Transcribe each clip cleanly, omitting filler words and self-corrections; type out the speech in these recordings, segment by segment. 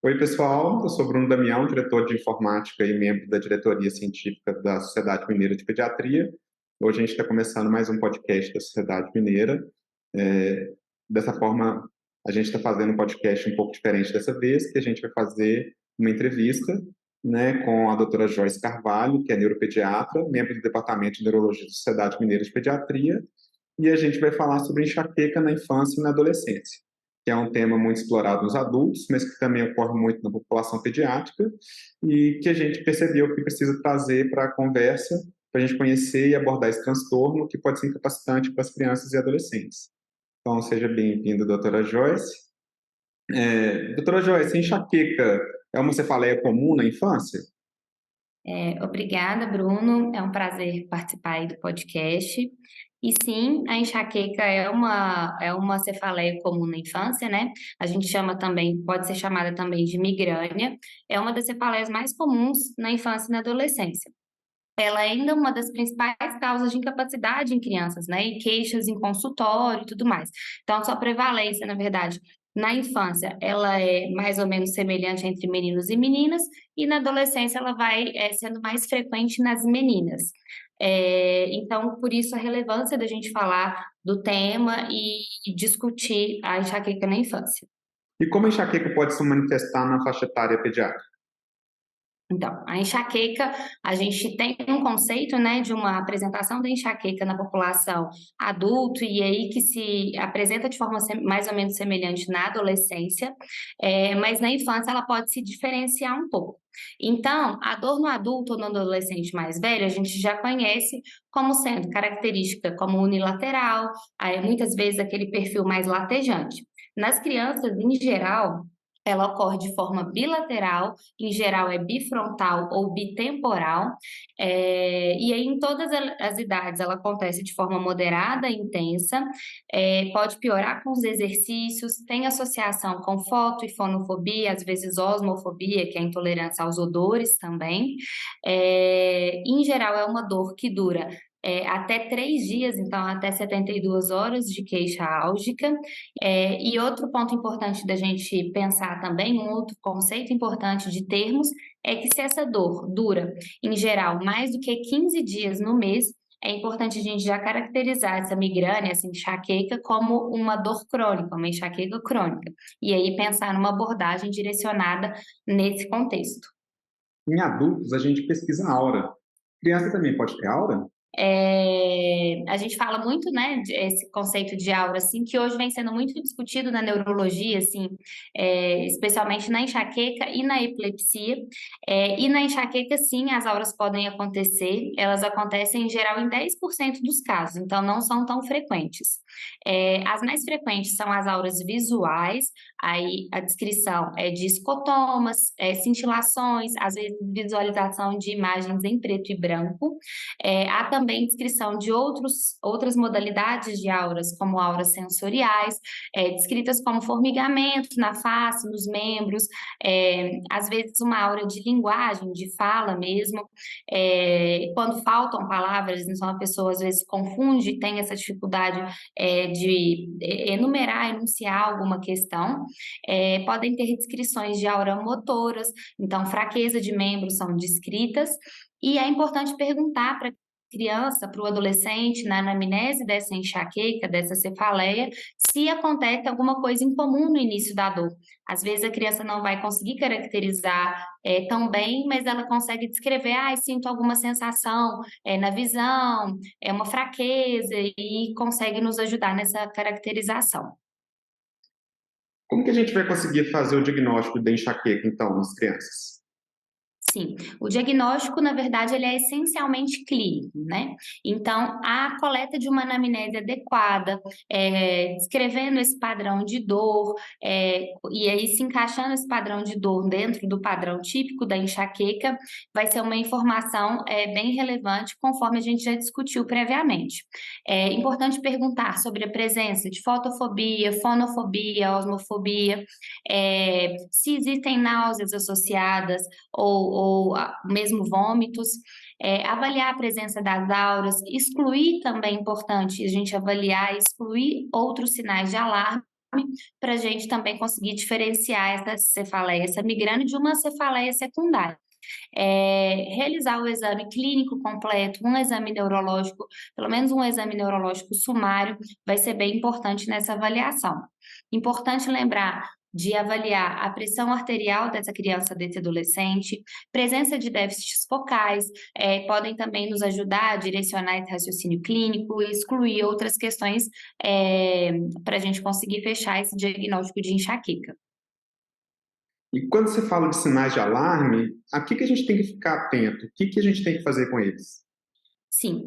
Oi, pessoal. Eu sou Bruno Damião, diretor de informática e membro da diretoria científica da Sociedade Mineira de Pediatria. Hoje a gente está começando mais um podcast da Sociedade Mineira. Dessa forma, a gente está fazendo um podcast um pouco diferente dessa vez, que a gente vai fazer uma entrevista, né, com a doutora Joyce Carvalho, que é neuropediatra, membro do Departamento de Neurologia da Sociedade Mineira de Pediatria, e a gente vai falar sobre enxaqueca na infância e na adolescência, que é um tema muito explorado nos adultos, mas que também ocorre muito na população pediátrica, e que a gente percebeu que precisa trazer para a conversa, para a gente conhecer e abordar esse transtorno, que pode ser incapacitante para as crianças e adolescentes. Então, seja bem-vinda, doutora Joyce. Doutora Joyce, enxaqueca é uma cefaleia comum na infância? Obrigada, Bruno. É um prazer participar aí do podcast. E sim, a enxaqueca é uma cefaleia comum na infância, né? A gente chama também, pode ser chamada também de migrânia. É uma das cefaleias mais comuns na infância e na adolescência. Ela é ainda uma das principais causas de incapacidade em crianças, né? E queixas em consultório e tudo mais. Então, sua prevalência, na verdade, na infância, ela é mais ou menos semelhante entre meninos e meninas, e na adolescência ela vai sendo mais frequente nas meninas. Então, por isso a relevância da gente falar do tema e discutir a enxaqueca na infância. E como a enxaqueca pode se manifestar na faixa etária pediátrica? Então, a enxaqueca, a gente tem um conceito, né, de uma apresentação da enxaqueca na população adulto e aí que se apresenta de forma mais ou menos semelhante na adolescência, mas na infância ela pode se diferenciar um pouco. Então, a dor no adulto ou no adolescente mais velho, a gente já conhece como sendo característica como unilateral, aí muitas vezes aquele perfil mais latejante. Nas crianças, em geral, ela ocorre de forma bilateral, em geral é bifrontal ou bitemporal, e aí em todas as idades ela acontece de forma moderada e intensa, pode piorar com os exercícios, tem associação com foto e fonofobia, às vezes osmofobia, que é a intolerância aos odores também. Em geral é uma dor que dura até 3 dias, então até 72 horas de queixa álgica. E outro ponto importante da gente pensar também, um outro conceito importante de termos, é que se essa dor dura, em geral, mais do que 15 dias no mês, é importante a gente já caracterizar essa migrânia, essa enxaqueca, como uma dor crônica, uma enxaqueca crônica. E aí pensar numa abordagem direcionada nesse contexto. Em adultos, a gente pesquisa a aura. Criança também pode ter aura? A gente fala muito, né, esse conceito de aura, assim, que hoje vem sendo muito discutido na neurologia, assim, especialmente na enxaqueca e na epilepsia. E na enxaqueca, sim, as auras podem acontecer, elas acontecem em geral em 10% dos casos, então não são tão frequentes. As mais frequentes são as auras visuais, aí a descrição é de escotomas, cintilações, às vezes visualização de imagens em preto e branco. Há também descrição de outras modalidades de auras, como auras sensoriais, descritas como formigamento na face, nos membros, às vezes uma aura de linguagem, de fala mesmo. Quando faltam palavras, então a pessoa às vezes confunde, tem essa dificuldade de enumerar, enunciar alguma questão. Podem ter descrições de aura motoras, então fraqueza de membros são descritas, e é importante perguntar para a criança, para o adolescente, na anamnese dessa enxaqueca, dessa cefaleia, se acontece alguma coisa em comum no início da dor. Às vezes a criança não vai conseguir caracterizar tão bem, mas ela consegue descrever, sinto alguma sensação na visão, é uma fraqueza, e consegue nos ajudar nessa caracterização. Como que a gente vai conseguir fazer o diagnóstico da enxaqueca, então, nas crianças? Sim, o diagnóstico, na verdade, ele é essencialmente clínico, né? Então, a coleta de uma anamnese adequada, descrevendo esse padrão de dor, e aí se encaixando esse padrão de dor dentro do padrão típico da enxaqueca, vai ser uma informação bem relevante, conforme a gente já discutiu previamente. É importante perguntar sobre a presença de fotofobia, fonofobia, osmofobia, se existem náuseas associadas, ou mesmo vômitos, avaliar a presença das auras, excluir também é importante a gente avaliar, excluir outros sinais de alarme para a gente também conseguir diferenciar essa cefaleia semigrânea de uma cefaleia secundária. Realizar o exame clínico completo, um exame neurológico, pelo menos um exame neurológico sumário, vai ser bem importante nessa avaliação. Importante lembrar de avaliar a pressão arterial dessa criança, desse adolescente, presença de déficits focais, podem também nos ajudar a direcionar esse raciocínio clínico e excluir outras questões para a gente conseguir fechar esse diagnóstico de enxaqueca. E quando você fala de sinais de alarme, a que a gente tem que ficar atento? O que a gente tem que fazer com eles? Sim,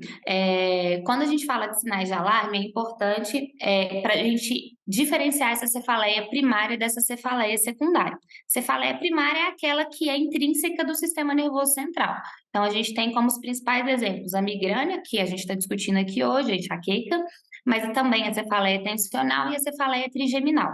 quando a gente fala de sinais de alarme, é importante para a gente diferenciar essa cefaleia primária dessa cefaleia secundária. Cefaleia primária é aquela que é intrínseca do sistema nervoso central. Então, a gente tem como os principais exemplos a migrânia, que a gente está discutindo aqui hoje, a enxaqueca, mas também a cefaleia tensional e a cefaleia trigeminal.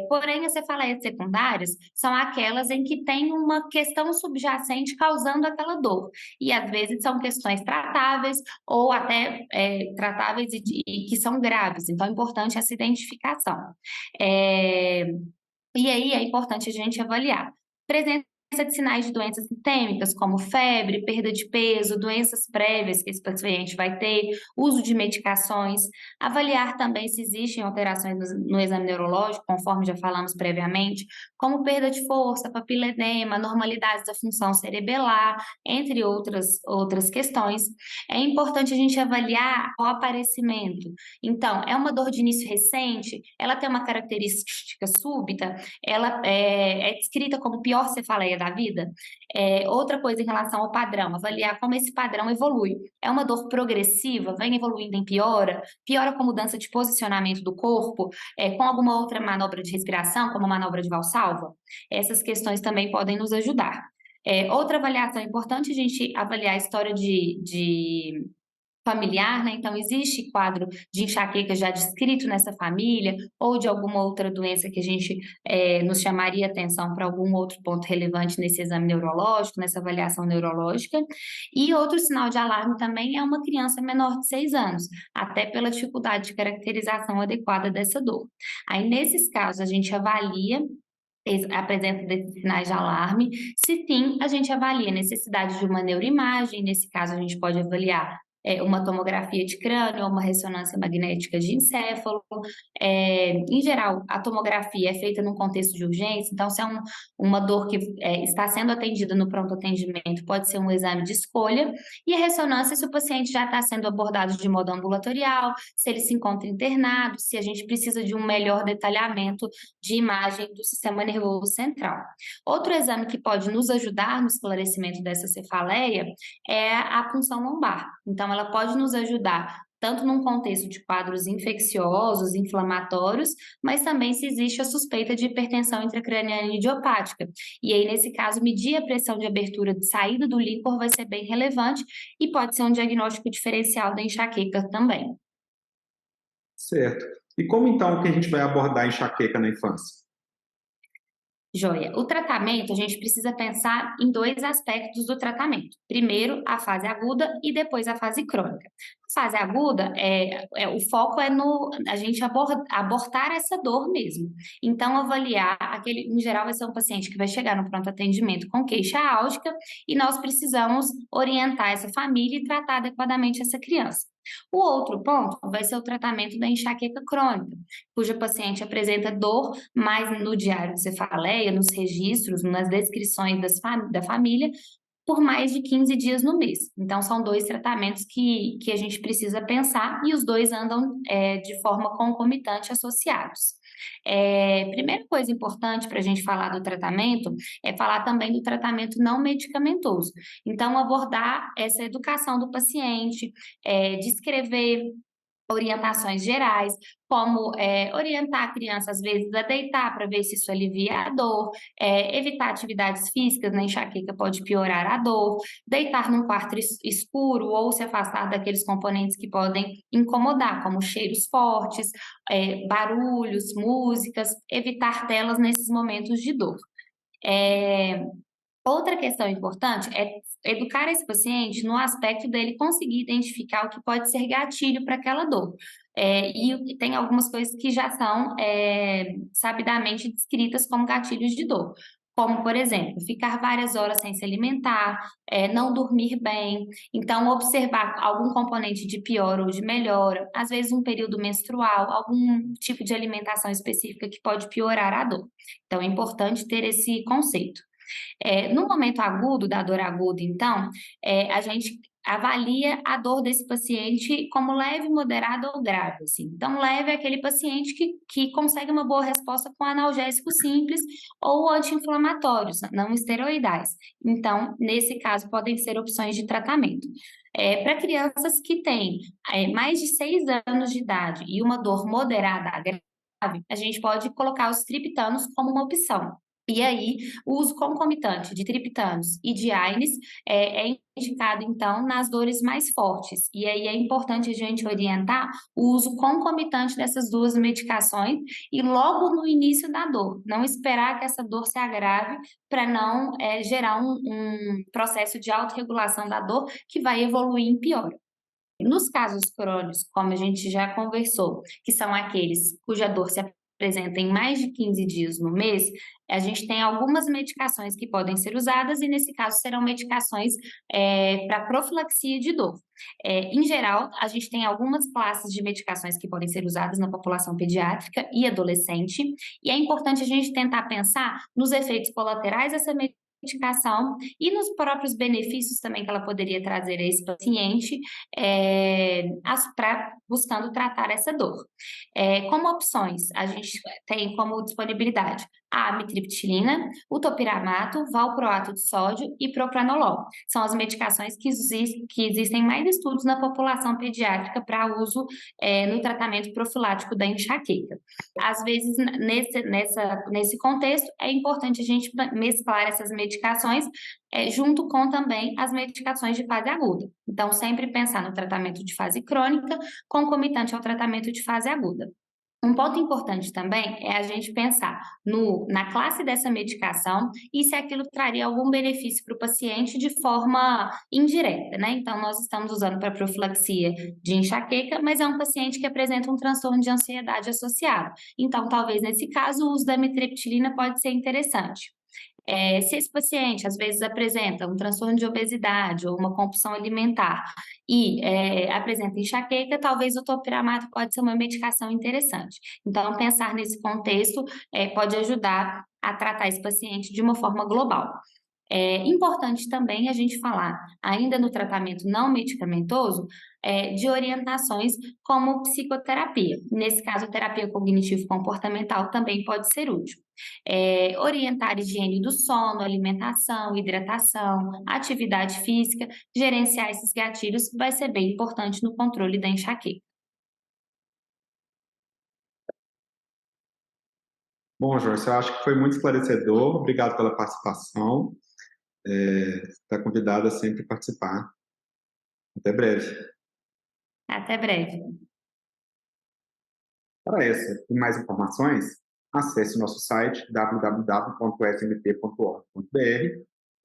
Porém, as cefaleias secundárias são aquelas em que tem uma questão subjacente causando aquela dor. E às vezes são questões tratáveis ou até tratáveis e que são graves. Então, é importante essa identificação. E aí é importante a gente avaliar. Presença de sinais de doenças sistêmicas, como febre, perda de peso, doenças prévias que esse paciente vai ter, uso de medicações, avaliar também se existem alterações no exame neurológico, conforme já falamos previamente, como perda de força, papiledema, normalidades da função cerebelar, entre outras questões. É importante a gente avaliar o aparecimento. Então, é uma dor de início recente, ela tem uma característica súbita, ela é descrita como pior cefaleia da vida. Outra coisa em relação ao padrão, avaliar como esse padrão evolui. É uma dor progressiva, vem evoluindo em piora, piora com mudança de posicionamento do corpo, com alguma outra manobra de respiração, como a manobra de Valsalva. Essas questões também podem nos ajudar. Outra avaliação importante, a gente avaliar a história de familiar, né? Então, existe quadro de enxaqueca já descrito nessa família ou de alguma outra doença que a gente nos chamaria atenção para algum outro ponto relevante nesse exame neurológico, nessa avaliação neurológica. E outro sinal de alarme também é uma criança menor de 6 anos, até pela dificuldade de caracterização adequada dessa dor. Aí, nesses casos, a gente avalia a presença desses sinais de alarme. Se sim, a gente avalia a necessidade de uma neuroimagem, nesse caso a gente pode avaliar uma tomografia de crânio ou uma ressonância magnética de encéfalo. Em geral, a tomografia é feita num contexto de urgência, então se é uma dor que está sendo atendida no pronto atendimento, pode ser um exame de escolha, e a ressonância se o paciente já está sendo abordado de modo ambulatorial, se ele se encontra internado, se a gente precisa de um melhor detalhamento de imagem do sistema nervoso central. Outro exame que pode nos ajudar no esclarecimento dessa cefaleia é a punção lombar. Então, ela pode nos ajudar tanto num contexto de quadros infecciosos, inflamatórios, mas também se existe a suspeita de hipertensão intracraniana idiopática. E aí, nesse caso, medir a pressão de abertura de saída do líquor vai ser bem relevante e pode ser um diagnóstico diferencial da enxaqueca também. Certo. E como então que a gente vai abordar a enxaqueca na infância? Joia. O tratamento, a gente precisa pensar em 2 aspectos do tratamento. Primeiro, a fase aguda e depois a fase crônica. A fase aguda, o foco é no a gente abortar essa dor mesmo. Então, avaliar em geral, vai ser um paciente que vai chegar no pronto atendimento com queixa álgica e nós precisamos orientar essa família e tratar adequadamente essa criança. O outro ponto vai ser o tratamento da enxaqueca crônica, cuja paciente apresenta dor, mas no diário de cefaleia, nos registros, nas descrições da família, por mais de 15 dias no mês. Então, são 2 tratamentos que a gente precisa pensar e os 2 andam de forma concomitante associados. Primeira coisa importante para a gente falar do tratamento é falar também do tratamento não medicamentoso. Então, abordar essa educação do paciente, descrever orientações gerais, como orientar a criança, às vezes, a deitar para ver se isso alivia a dor, evitar atividades físicas na enxaqueca pode piorar a dor, deitar num quarto escuro ou se afastar daqueles componentes que podem incomodar, como cheiros fortes, barulhos, músicas, evitar telas nesses momentos de dor. Outra questão importante é educar esse paciente no aspecto dele conseguir identificar o que pode ser gatilho para aquela dor. E tem algumas coisas que já são sabidamente descritas como gatilhos de dor. Como, por exemplo, ficar várias horas sem se alimentar, não dormir bem, então observar algum componente de piora ou de melhora, às vezes um período menstrual, algum tipo de alimentação específica que pode piorar a dor. Então é importante ter esse conceito. No momento agudo, da dor aguda, então, a gente avalia a dor desse paciente como leve, moderada ou grave, assim. Então, leve é aquele paciente que consegue uma boa resposta com analgésicos simples ou anti-inflamatórios, não esteroidais. Então, nesse caso, podem ser opções de tratamento. Para crianças que têm mais de 6 anos de idade e uma dor moderada a grave, a gente pode colocar os triptanos como uma opção. E aí, o uso concomitante de triptanos e de AINES é indicado, então, nas dores mais fortes. E aí é importante a gente orientar o uso concomitante dessas duas medicações e logo no início da dor. Não esperar que essa dor se agrave para não gerar um processo de autorregulação da dor que vai evoluir em pior. Nos casos crônicos, como a gente já conversou, que são aqueles cuja dor se apresenta em mais de 15 dias no mês, a gente tem algumas medicações que podem ser usadas e, nesse caso, serão medicações para profilaxia de dor. Em geral, a gente tem algumas classes de medicações que podem ser usadas na população pediátrica e adolescente, e é importante a gente tentar pensar nos efeitos colaterais dessa medicação e nos próprios benefícios também que ela poderia trazer a esse paciente, buscando tratar essa dor. Como opções, a gente tem como disponibilidade a amitriptilina, o topiramato, valproato de sódio e propranolol. São as medicações que existem mais estudos na população pediátrica para uso no tratamento profilático da enxaqueca. Às vezes, nesse contexto, é importante a gente mesclar essas medicações junto com também as medicações de fase aguda. Então, sempre pensar no tratamento de fase crônica, concomitante ao tratamento de fase aguda. Um ponto importante também é a gente pensar na classe dessa medicação e se aquilo traria algum benefício para o paciente de forma indireta, né? Então, nós estamos usando para profilaxia de enxaqueca, mas é um paciente que apresenta um transtorno de ansiedade associado. Então, talvez nesse caso, o uso da amitriptilina pode ser interessante. Se esse paciente às vezes apresenta um transtorno de obesidade ou uma compulsão alimentar e apresenta enxaqueca, talvez o topiramato pode ser uma medicação interessante. Então, pensar nesse contexto pode ajudar a tratar esse paciente de uma forma global. É importante também a gente falar, ainda no tratamento não medicamentoso, de orientações como psicoterapia. Nesse caso, a terapia cognitivo-comportamental também pode ser útil. Orientar higiene do sono, alimentação, hidratação, atividade física, gerenciar esses gatilhos vai ser bem importante no controle da enxaqueca. Bom, Jorge, eu acho que foi muito esclarecedor. Obrigado pela participação. Está convidada a sempre participar. Até breve. Até breve. Para essa e mais informações, acesse nosso site www.smt.org.br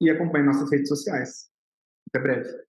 e acompanhe nossas redes sociais. Até breve.